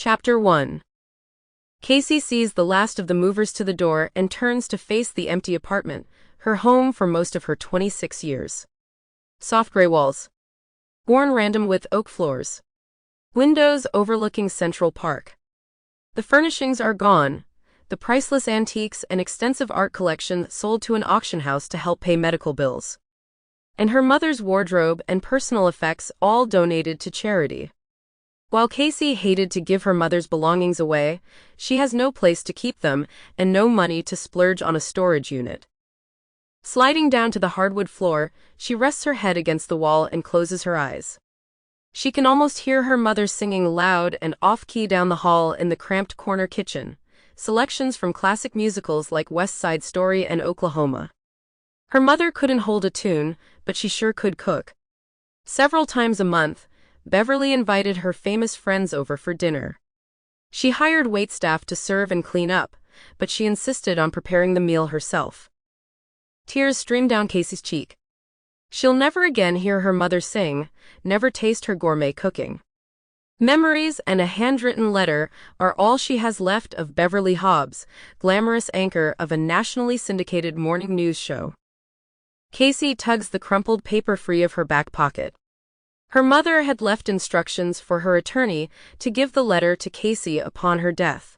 Chapter 1. Casey sees the last of the movers to the door and turns to face the empty apartment, her home for most of her 26 years. Soft gray walls. Worn random with oak floors. Windows overlooking Central Park. The furnishings are gone, the priceless antiques and extensive art collection sold to an auction house to help pay medical bills. And her mother's wardrobe and personal effects all donated to charity. While Casey hated to give her mother's belongings away, she has no place to keep them and no money to splurge on a storage unit. Sliding down to the hardwood floor, she rests her head against the wall and closes her eyes. She can almost hear her mother singing loud and off-key down the hall in the cramped corner kitchen, selections from classic musicals like West Side Story and Oklahoma. Her mother couldn't hold a tune, but she sure could cook. Several times a month, Beverly invited her famous friends over for dinner. She hired waitstaff to serve and clean up, but she insisted on preparing the meal herself. Tears streamed down Casey's cheek. She'll never again hear her mother sing, never taste her gourmet cooking. Memories and a handwritten letter are all she has left of Beverly Hobbs, glamorous anchor of a nationally syndicated morning news show. Casey tugs the crumpled paper free of her back pocket. Her mother had left instructions for her attorney to give the letter to Casey upon her death.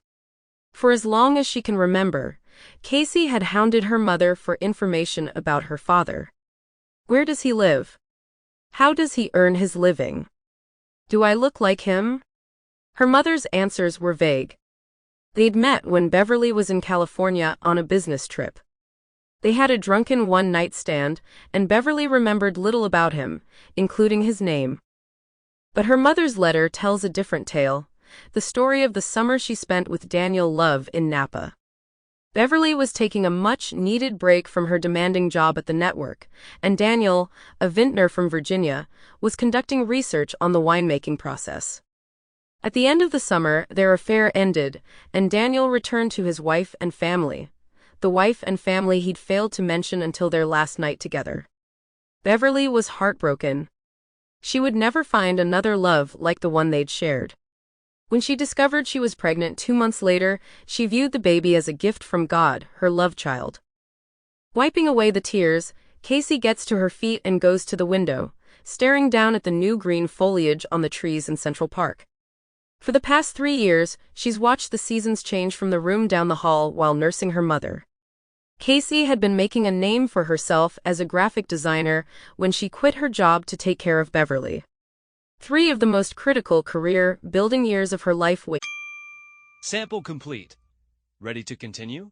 For as long as she can remember, Casey had hounded her mother for information about her father. Where does he live? How does he earn his living? Do I look like him? Her mother's answers were vague. They'd met when Beverly was in California on a business trip. They had a drunken one-night stand, and Beverly remembered little about him, including his name. But her mother's letter tells a different tale, the story of the summer she spent with Daniel Love in Napa. Beverly was taking a much-needed break from her demanding job at the network, and Daniel, a vintner from Virginia, was conducting research on the winemaking process. At the end of the summer, their affair ended, and Daniel returned to his wife and family. The wife and family he'd failed to mention until their last night together. Beverly was heartbroken. She would never find another love like the one they'd shared. When she discovered she was pregnant 2 months later, she viewed the baby as a gift from God, her love child. Wiping away the tears, Casey gets to her feet and goes to the window, staring down at the new green foliage on the trees in Central Park. For the past 3 years, she's watched the seasons change from the room down the hall while nursing her mother. Casey had been making a name for herself as a graphic designer when she quit her job to take care of Beverly. 3 of the most critical career-building years of her life. Sample complete. Ready to continue?